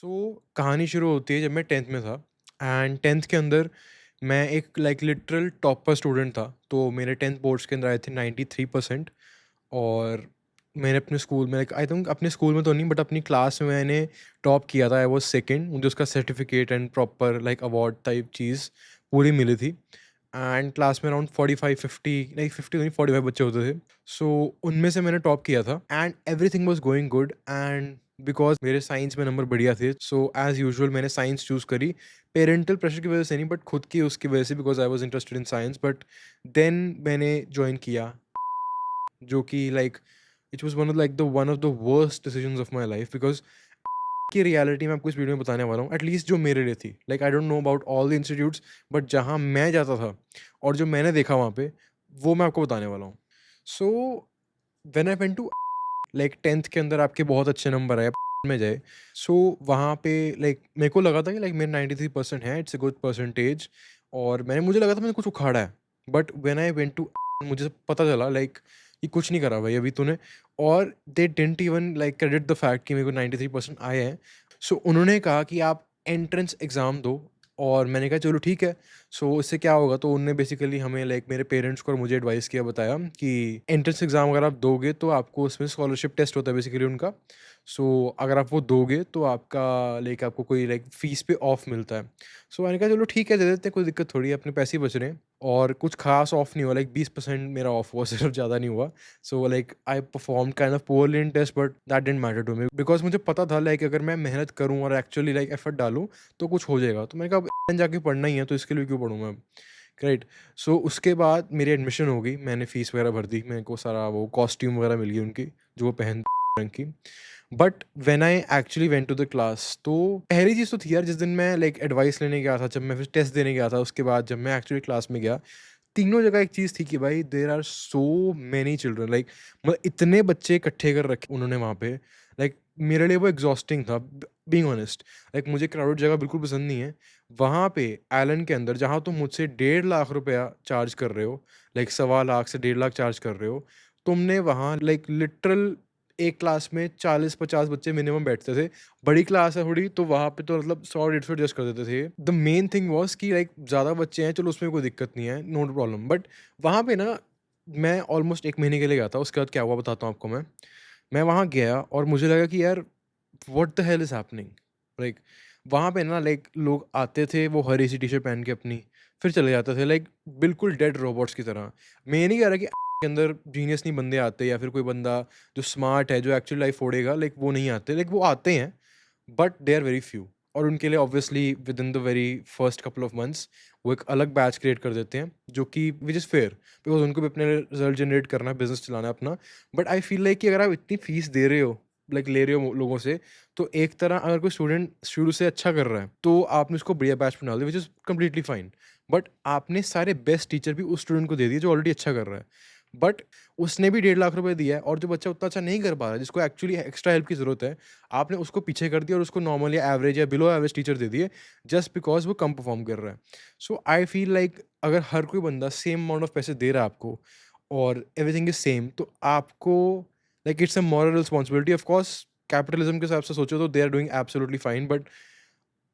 कहानी शुरू होती है जब मैं 10th में था। एंड 10th के अंदर मैं एक लिटरल टॉपर स्टूडेंट था। तो मेरे 10th बोर्ड्स के अंदर आए थे 93%। और मैंने अपने स्कूल में आई थिंक अपने स्कूल में तो नहीं बट अपनी क्लास में मैंने टॉप किया था। I was second. मुझे उसका certificate and proper award type चीज़ पूरी मिली थी। एंड क्लास में अराउंड 45-50 नहीं 50 नहीं 45 बच्चे होते थे। सो उनमें से मैंने टॉप किया था and everything was going good. And because मेरे साइंस में नंबर बढ़िया थे सो एज यूजुअल मैंने साइंस चूज़ करी। पेरेंटल प्रेशर की वजह से नहीं बट खुद की उसकी वजह से, because I was interested in science. But then मैंने ज्वाइन किया, जो कि it was one of the worst decisions of my life. Because की रियलिटी मैं आपको इस वीडियो में बताने वाला हूँ, एटलीस्ट जो मेरे लिए थी। I don't know about all the institutes, but जहाँ मैं जाता था और जो मैंने देखा वहाँ पे, वो मैं आपको बताने वाला हूँ। So when I went to 10th के अंदर आपके बहुत अच्छे नंबर आए में जाए। सो वहाँ पे मेरे को लगा था कि मेरे 93% है, इट्स अ गुड परसेंटेज। और मुझे लगा था मैंने कुछ उखाड़ा है। But when I went to मुझे पता चला ये कुछ नहीं करा भाई अभी तूने। और they didn't even credit the fact कि मेरे को 93% आए हैं। सो उन्होंने कहा कि आप एंट्रेंस एग्ज़ाम दो। और मैंने कहा चलो ठीक है। सो इससे क्या होगा, तो उनने बेसिकली हमें मेरे पेरेंट्स को और मुझे एडवाइस किया, बताया कि एंट्रेंस एग्ज़ाम अगर आप दोगे तो आपको उसमें स्कॉलरशिप टेस्ट होता है बेसिकली उनका। सो अगर आप वो दोगे तो आपका आपको कोई फ़ीस पे ऑफ मिलता है। सो मैंने कहा चलो ठीक है दे देते हैं, कोई दिक्कत थोड़ी है, अपने पैसे ही बच रहे हैं। और कुछ खास ऑफ नहीं हुआ, 20% मेरा ऑफ हुआ सिर्फ, ज़्यादा नहीं हुआ। So I perform kind of poorly in test, but that didn't matter to me because मुझे पता था अगर मैं मेहनत करूँ और एक्चुअली एफर्ट डालूँ तो कुछ हो जाएगा। तो मैंने कहा अब जाके पढ़ना ही है तो इसके लिए क्यों पढ़ूँ मैं अब। राइट। सो उसके बाद मेरी एडमिशन हो गई, मैंने फ़ीस वगैरह भर दी, मेरे को सारा वो कॉस्ट्यूम वगैरह मिल गई उनकी जो वो पहन रंग की। But when I actually went to the class, तो पहली चीज़ तो थी यार, जिस दिन मैं एडवाइस लेने गया था, जब मैं फिर टेस्ट देने गया था, उसके बाद जब मैं एक्चुअली क्लास में गया, तीनों जगह एक चीज़ थी कि भाई there are so many children, मतलब इतने बच्चे इकट्ठे कर रखे उन्होंने वहाँ पे। मेरे लिए वो एग्जॉस्टिंग था, बीइंग ऑनेस्ट। मुझे क्राउडेड जगह बिल्कुल पसंद नहीं है। वहाँ पे एलन के अंदर जहाँ तुम मुझसे 1.5 लाख रुपया चार्ज कर रहे हो, 1.25 लाख से 1.5 लाख चार्ज कर रहे हो, तुमने वहाँ लिटरल एक क्लास में 40-50 बच्चे मिनिमम बैठते थे। बड़ी क्लास है थोड़ी, तो वहाँ पे तो 100-150 एडजस्ट कर देते थे। द मेन थिंग वाज़ कि ज़्यादा बच्चे हैं, चलो उसमें कोई दिक्कत नहीं है, नो प्रॉब्लम। बट वहाँ पे ना मैं ऑलमोस्ट 1 महीने के लिए गया था, उसके बाद क्या हुआ बताता हूँ आपको मैं। मैं वहाँ गया और मुझे लगा कि यार what the hell is happening? Like वहाँ पे ना लोग आते थे वो हरी सी टी-शर्ट पहन के अपनी, फिर चले जाते थे बिल्कुल डेड रोबोट्स की तरह। मैं ये नहीं कह रहा कि के अंदर जीनियस नहीं बंदे आते या फिर कोई बंदा जो स्मार्ट है, जो एक्चुअल लाइफ फोड़ेगा, वो नहीं आते। वो आते हैं but they are very few. और उनके लिए obviously within the very first couple of months वो एक अलग बैच क्रिएट कर देते हैं, जो कि विच इज़ फेयर, बिकॉज उनको भी अपने रिजल्ट जनरेट करना है, बिजनेस चलाना है अपना। बट आई फील कि अगर आप इतनी फीस दे रहे हो, ले रहे हो लोगों से, तो एक तरह अगर कोई स्टूडेंट शुरू से अच्छा कर रहा है तो आपने उसको बढ़िया बैच बना दिया, which is completely fine. But आपने सारे बेस्ट टीचर भी उस स्टूडेंट को दे दिए जो ऑलरेडी अच्छा कर रहा है। बट उसने भी 1.5 लाख रुपए दिया है, और जो बच्चा उतना अच्छा नहीं कर पा रहा है, जिसको एक्चुअली एक्स्ट्रा हेल्प की ज़रूरत है, आपने उसको पीछे कर दिया और उसको नॉर्मल या एवरेज या बिलो एवरेज टीचर दे दिए, जस्ट बिकॉज वो कम परफॉर्म कर रहा है। सो आई फील अगर हर कोई बंदा सेम अमाउंट ऑफ पैसे दे रहा है आपको और एवरीथिंग इज सेम, तो आपको it's a moral responsibility. Of course capitalism के हिसाब से सोचो तो they are doing absolutely fine, but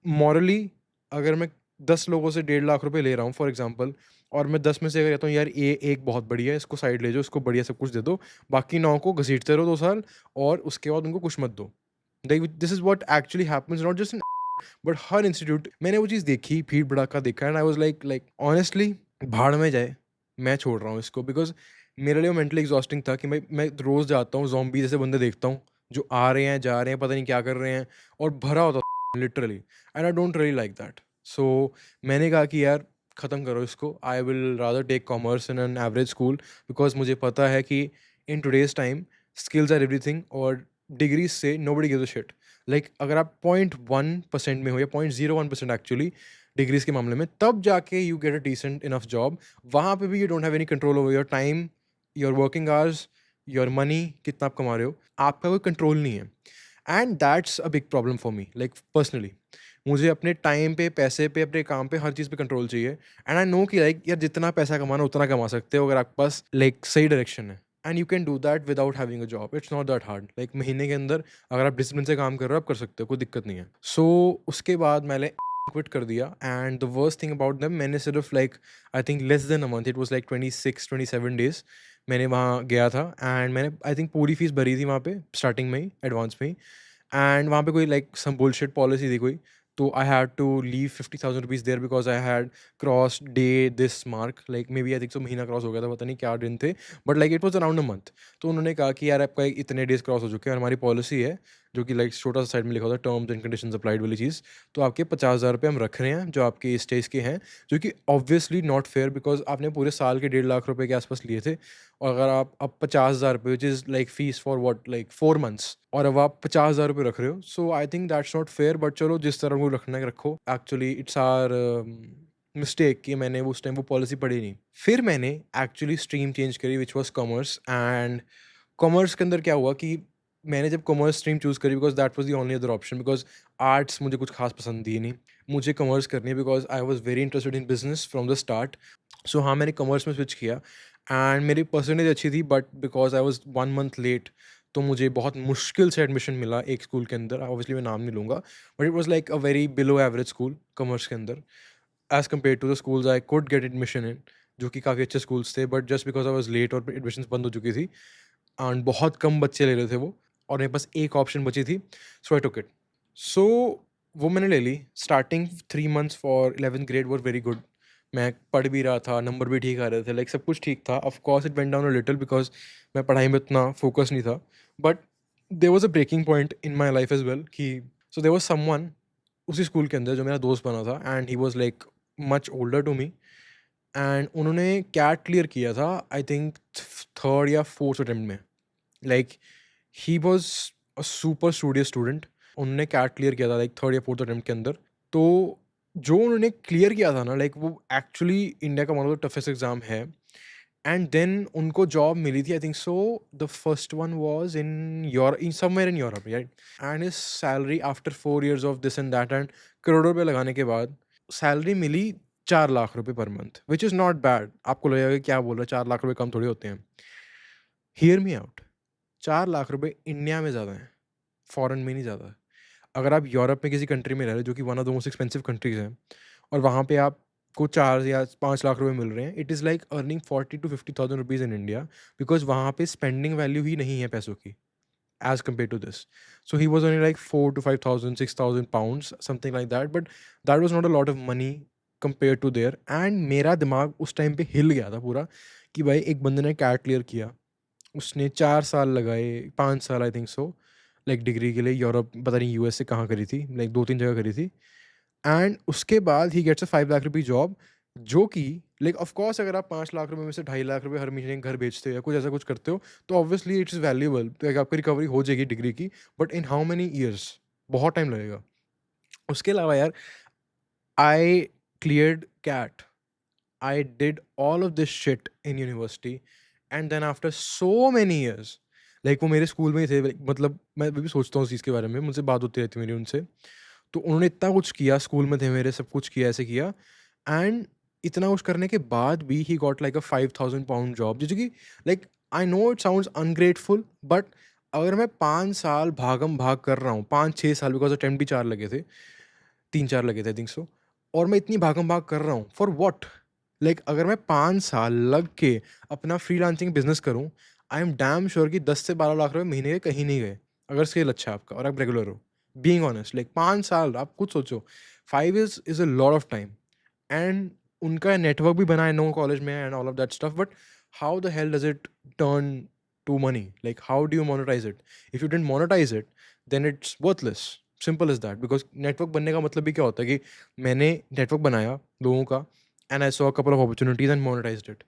morally अगर मैं 10 लोगों से 1.5 लाख रुपए ले रहा हूँ फॉर एग्जांपल, और मैं 10 में से अगर कहता हूँ यार ये एक बहुत बढ़िया है, इसको साइड ले जाओ, इसको बढ़िया सब कुछ दे दो, बाकी 9 को घसीटते रहो 2 साल, और उसके बाद उनको कुछ मत दो। This is what actually happens, not just in but her institute. मैंने वो चीज़ देखी, भीड़-भड़ाका देखा, एंड आई वाज़ ऑनेस्टली भाड़ में जाए, मैं छोड़ रहा हूँ इसको। बिकॉज़ मेरे लिए वो मेंटली एग्जॉस्टिंग था कि मैं रोज़ जाता हूँ, ज़ॉम्बी जैसे बंदे देखता हूँ, जो आ रहे हैं, जा रहे हैं, पता नहीं क्या कर रहे हैं, और भरा होता literally, and I don't really like that. So मैंने कहा कि यार ख़त्म करो इसको, I will rather take commerce in an average school, because मुझे पता है कि in today's time skills are everything, और डिग्रीज से नोबडी गिव्स अ शिट। अगर आप 0.1% में हो या 0.01% एक्चुअली डिग्रीज के मामले में, तब जाके you get a decent enough job. वहाँ पे भी you don't have any control over your time, your working hours, your money, कितना आप कमा रहे हो, आपका कोई कंट्रोल नहीं है। And that's a big problem for me, personally. मुझे अपने टाइम पे, पैसे पे, अपने काम पे, हर चीज़ पे कंट्रोल चाहिए। एंड आई नो कि यार जितना पैसा कमाना उतना कमा सकते हो अगर आपके पास सही डायरेक्शन है। And you can do that without having a job, it's not that hard, like महीने के अंदर अगर आप डिसिप्लिन से काम कर रहे हो आप कर सकते हो, कोई दिक्कत नहीं है। सो उसके बाद मैंने क्विट कर दिया, and the worst thing about them, मैंने सिर्फ like I think less than a month, it was like 26-27 days मैंने वहाँ गया था, एंड मैंने आई थिंक पूरी फीस भरी थी वहाँ पे स्टार्टिंग में ही, एडवांस में ही। एंड वहाँ पे कोई लाइक सम बुलशिट पॉलिसी थी कोई, तो I had to leave 50,000 rupees there because I had crossed this mark, like maybe I think so महीना क्रॉस हो गया था, पता नहीं क्या दिन थे, but like it was around a month. तो उन्होंने कहा कि यार आपका इतने डेज क्रॉस हो चुके हैं, और हमारी पॉलिसी है जो कि लाइक छोटा सा साइड में लिखा होता है टर्म्स एंड कंडीशंस अप्लाइड वाली चीज़, तो आपके 50,000 रुपये हम रख रहे हैं जो आपके इस स्टेज के हैं, जो कि ऑब्वियसली नॉट फेयर बिकॉज आपने पूरे साल के 1.5 लाख रुपए के आसपास लिए थे, और अगर आप अब 50,000 रुपये which is like fees for what like 4 months, और अब आप 50,000 रुपये रख रहे हो, so I think that's not fair, but चलो जिस तरह को रखना है रखो, एक्चुअली इट्स आर मिस्टेक कि मैंने उस टाइम वो पॉलिसी पढ़ी नहीं। फिर मैंने एक्चुअली स्ट्रीम चेंज करी which was commerce, and commerce के अंदर क्या हुआ कि मैंने जब कॉमर्स स्ट्रीम चूज़ करी because that was the only other option, because arts मुझे कुछ खास पसंद थी नहीं, मुझे कॉमर्स करनी है because I was very interested in business from the start. So हाँ, मैंने कॉमर्स में स्विच किया, एंड मेरी परसेंटेज अच्छी थी, but because I was 1 month late, तो मुझे बहुत मुश्किल से एडमिशन मिला एक स्कूल के अंदर, ऑब्वियसली मैं नाम नहीं लूँगा, but it was like a very below average school commerce के अंदर, as compared to the schools I could get admission in, जो कि काफ़ी अच्छे स्कूल्स थे, but just because I was late और एडमिशन्स बंद हो चुकी थी, एंड बहुत कम बच्चे ले रहे थे वो, और मेरे पास एक ऑप्शन बची थी, सो आई टुक इट। सो वो मैंने ले ली। Starting 3 months for 11th grade were very good, मैं पढ़ भी रहा था, नंबर भी ठीक आ रहे थे, लाइक सब कुछ ठीक था। Of course it went down a little because मैं पढ़ाई में उतना फोकस नहीं था, but there was a breaking point in my life as well कि सो देयर वाज समवन उसी स्कूल के अंदर जो मेरा दोस्त बना था, and he was like much older to me, एंड उन्होंने कैट क्लियर किया था आई थिंक थर्ड या फोर्थ अटेम्प्ट में, like he was a super studious student. उन्होंने कैट क्लियर किया था लाइक थर्ड या फोर्थ अटेम्प्ट के अंदर, तो जो उन्होंने क्लियर किया था ना, लाइक वो एक्चुअली इंडिया का one of the toughest exam है, एंड देन उनको जॉब मिली थी, आई think so the first one was in somewhere in Europe, right. And is salary after 4 years of this and that, and करोड़ों रुपये लगाने के बाद salary मिली 4 लाख रुपए per month, which is not bad. आपको लगेगा कि क्या बोल रहे हैं, 4 लाख रुपए कम थोड़ी होते हैं। हियर मी आउट, 4 लाख रुपए इंडिया में ज़्यादा हैं, फॉरेन में नहीं ज़्यादा है। अगर आप यूरोप में किसी कंट्री में रह रहे हो जो कि one of the most expensive countries हैं, और वहाँ पे आपको 4 या 5 लाख रुपए मिल रहे हैं, it is like earning 40,000 to 50,000 rupees in India, because वहाँ पे स्पेंडिंग वैल्यू ही नहीं है पैसों की as compared to this. So he was only like 4 to 5,000 6,000 pounds something like that, but that was not a lot of money compare to there. And मेरा दिमाग उस टाइम पे हिल गया था पूरा कि भाई एक बंदे ने कैट क्लियर किया, उसने 4 साल लगाए, 5 साल आई थिंक सो, लाइक डिग्री के लिए यूरोप, पता नहीं यूएस से कहाँ करी थी, लाइक 2-3 जगह करी थी, एंड उसके बाद he gets a 5 lakh rupee job, जो कि लाइक ऑफ कोर्स अगर आप 5 लाख रुपए में से 2.5 लाख रुपए हर महीने घर बेचते हो या कुछ ऐसा कुछ करते हो, तो ऑब्वियसली इट्स वैल्यूबल, तो आपकी रिकवरी हो जाएगी डिग्री की, but in how many years, बहुत टाइम लगेगा। उसके अलावा यार, I cleared CAT, I did all of this shit in university, and then after so many years, like वो मेरे स्कूल में ही थे, मतलब मैं अभी भी सोचता हूँ उस चीज़ के बारे में, मुझसे बात होती रहती है मेरी उनसे। तो उन्होंने इतना कुछ किया, स्कूल में थे मेरे, सब कुछ किया, ऐसे किया, एंड इतना कुछ करने के बाद भी he got like a 5,000 pound job, जो कि like I know it sounds ungrateful, but अगर मैं 5 साल भागम भाग कर रहा हूँ, 5-6 साल, बिकॉज अटेम्प्ट भी 4 लगे थे, 3-4 लगे थे आई थिंक सो, और मैं इतनी भागम भाग कर रहा हूँ फॉर व्हाट? लाइक अगर मैं 5 साल लग के अपना फ्रीलांसिंग बिजनेस करूँ, आई एम डैम श्योर कि 10 से 12 लाख रुपए महीने के कहीं नहीं गए, अगर स्केल अच्छा है आपका और आप रेगुलर हो। बीइंग ऑनेस्ट, लाइक 5 साल आप खुद सोचो, 5 is a lot of time, and उनका नेटवर्क भी बना है नो कॉलेज में and all of that stuff, but how the hell does it turn to money? Like how do you monetize it? If you don't monetize it, then it's worthless, simple is that. Because network बनने का मतलब भी क्या होता है कि मैंने network बनाया लोगों का, and I saw a couple of opportunities and monetised it.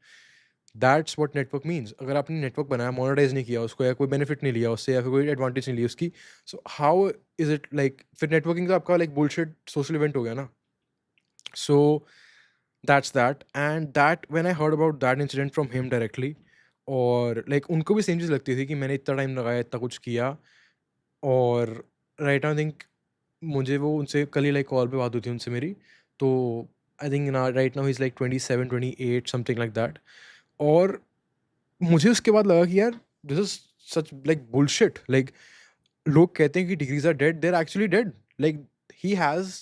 That's what network means. अगर आपने नेटवर्क बनाया, मोनेटाइज नहीं किया उसको, या कोई बेनिफिट नहीं लिया उससे, या फिर कोई एडवांटेज नहीं ली उसकी, so how is it like? फिर नेटवर्किंग तो आपका लाइक बुलशिट सोशल इवेंट हो गया ना। So that's that, and that when I heard about that incident from him directly, और लाइक उनको भी सेम चीज़ लगती थी कि मैंने इतना टाइम लगाया, इतना कुछ किया, और राइट आई थिंक मुझे वो उनसे कल ही लाइक कॉल पे बात हुई थी उनसे मेरी, तो आई थिंक ना right now he is like 27-28 something like that. और मुझे उसके बाद लगा कि यार this is such like bullshit. Like लोग कहते हैं कि degrees are dead, they are actually dead. Like he has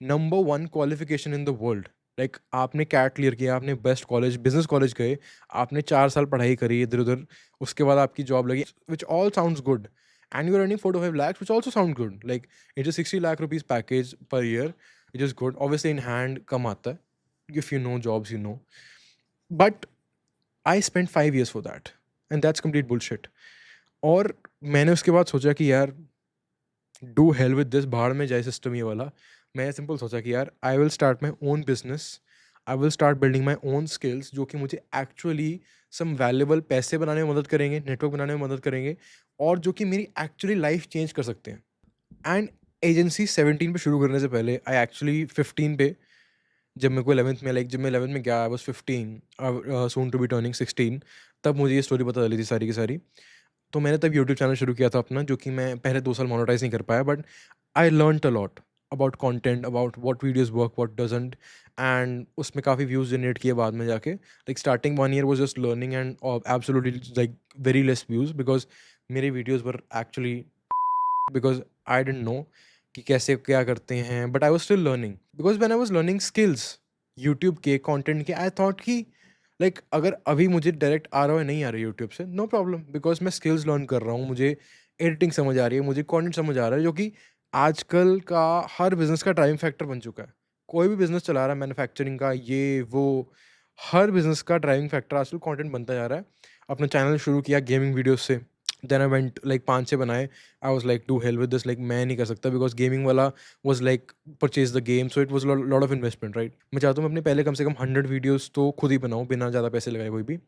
number 1 qualification in the world. Like आपने कैट क्लियर किया, आपने बेस्ट कॉलेज, बिज़नेस कॉलेज गए, आपने 4 साल पढ़ाई करी इधर-उधर, उसके बाद आपकी जॉब लगी, which all sounds good and you are earning 4 to 5 lakhs, which also sound good. Like it's a 60 lakh rupees package per year, which is good. Obviously in hand कम आता है, if you know jobs you know. But I spent 5 years for that and that's complete bullshit. और मैंने उसके बाद सोचा कि यार डू हेल विद दिस, भाड़ में जाए सिस्टम ये वाला। मैं सिंपल सोचा कि यार I will start my own business, I will start building my own skills जो कि मुझे एक्चुअली सम वैल्यूबल पैसे बनाने में मदद करेंगे, नेटवर्क बनाने में मदद करेंगे, और जो कि मेरी एक्चुअली लाइफ चेंज कर सकते हैं। एंड एजेंसी 17 पे शुरू करने से पहले आई एक्चुअली 15 पे, जब मेरे को 11th में, लाइक जब मैं 11th में गया, I was 15, soon to be turning 16, तब मुझे ये स्टोरी पता चली थी सारी की सारी। तो मैंने तब यूट्यूब चैनल शुरू किया था अपना, जो कि मैं पहले 2 साल मोनेटाइज़ नहीं कर पाया, but I learned a lot about content, about what videos work, what doesn't, and उसमें काफ़ी व्यूज़ जनरेट किए बाद में जाके। Like starting 1 year was just learning and absolutely like very less views, because मेरे videos were actually, because I didn't know कि कैसे क्या करते हैं, but I was still learning, because when I was learning skills YouTube के content के, I thought कि like अगर अभी मुझे डायरेक्ट आ रहा है, नहीं आ रहा है यूट्यूब से, नो प्रॉब्लम, बिकॉज़ मैं स्किल्स लर्न कर रहा हूँ, मुझे एडिटिंग समझ आ रही है, मुझे कंटेंट समझ आ रहा है, जो कि आजकल का हर बिज़नेस का ड्राइविंग फैक्टर बन चुका है। कोई भी बिज़नेस चला रहा है मैन्युफैक्चरिंग का, ये वो, हर बिज़नेस का ड्राइविंग फैक्टर आजकल कंटेंट बनता जा रहा है। अपना चैनल शुरू किया गेमिंग वीडियोज़ से, देन आई वेंट लाइक 5-6 बनाए। I was like to hell with this, like मैं नहीं कर सकता, बिकॉज़ गेमिंग वाला was like purchase the game, so it was lot of investment, right? मैं चाहता हूँ मैं अपने पहले कम से कम 100 वीडियोज़ तो खुद ही बनाऊँ, बिना ज़्यादा पैसे लगाए कोई भी।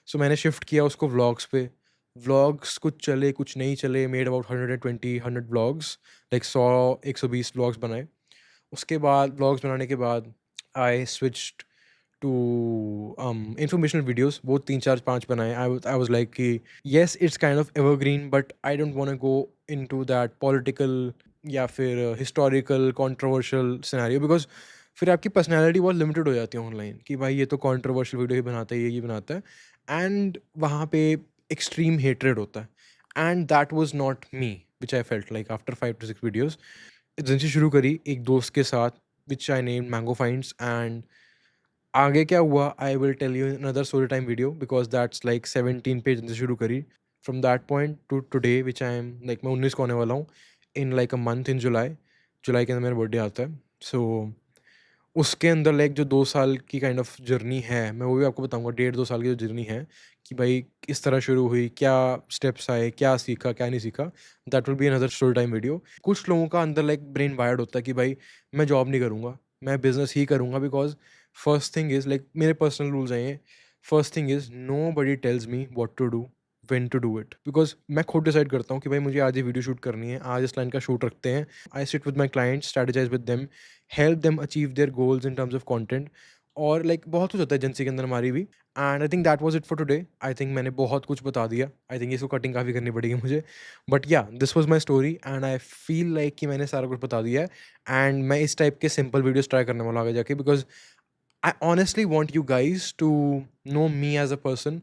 सो मैंने शिफ्ट किया उसको व्लॉग्स पे। व्लॉग्स कुछ चले, कुछ नहीं चले, made about 120 100 vlogs, like 100-120 vlogs बनाए। उसके बाद व्लॉग्स बनाने के बाद I switched to informational videos, वो 3-4-5 बनाए। आई वाज़ लाइक कि yes, it's kind of evergreen, but I don't want to go into that political या फिर हिस्टोरिकल कंट्रोवर्शियल सिनेरियो, बिकॉज़ फिर आपकी पर्सनैलिटी बहुत लिमिटेड हो जाती है ऑनलाइन, कि भाई ये तो कंट्रोवर्शियल वीडियो ही बनाता है, ये बनाता है, एंड वहाँ पे एक्सट्रीम हेट्रेड होता है, and that was not me, which I felt like after 5 to 6 videos. Agency शुरू करी एक दोस्त के साथ, which I named Mango Finds, and आगे क्या हुआ I will tell you in another story time video, because that's like 17 पे एजेंसी शुरू करी। From that point to today, which I am like मैं 19 को होने वाला हूँ, इन लाइक अ मंथ, इन जुलाई। जुलाई के अंदर मेरा बर्थडे आता है। सो उसके अंदर लाइक जो 2 साल की काइंड ऑफ जर्नी है, मैं वो भी आपको बताऊँगा, डेढ़ 2 साल की जो जर्नी है, कि भाई किस तरह शुरू हुई, क्या स्टेप्स आए, क्या सीखा, क्या नहीं सीखा, that will be another story time video. कुछ लोगों का अंदर लाइक ब्रेन वायर्ड होता है कि भाई मैं जॉब नहीं करूँगा, मैं बिज़नेस ही करूँगा, because first thing is like मेरे पर्सनल रूल्स हैं ये, first thing is nobody tells me what to do, when to do it, because मैं खुद डिसाइड करता हूँ कि भाई मुझे आज ये वीडियो शूट करनी है, आज इस लाइन का शूट रखते हैं। I sit with my clients, strategise with them, help them achieve their goals in terms of content, और लाइक बहुत कुछ होता है एजेंसी के अंदर हमारी भी। And I think that was it for today. I think मैंने बहुत कुछ बता दिया, आई थिंक इसको कटिंग काफ़ी करनी पड़ेगी मुझे, बट या this was my story and I feel like कि मैंने सारा कुछ बता दिया है, एंड मैं इस टाइप के सिंपल वीडियोस ट्राई करने वाला हूँ आगे जाके, because I honestly want you guys to know me as a person,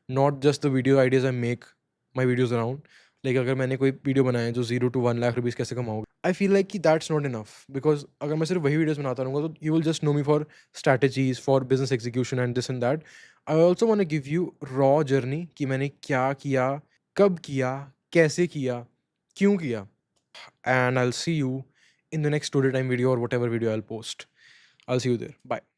not just the video ideas I make my videos around. Like अगर मैंने कोई वीडियो बनाया है जो 0 to 1 लाख रुपीज़ कैसे कमाओगे, आई फील लाइक कि दैट्स नॉट इनफ, बिकॉज अगर मैं सिर्फ वही वीडियोस बनाता रहूँगा तो you will just know me for strategies, for business execution and this and that. I also want to give you raw journey, कि मैंने क्या किया, कब किया, कैसे किया, क्यों किया, and I'll see you in the next story time video or whatever video I'll post. I'll see you there. Bye.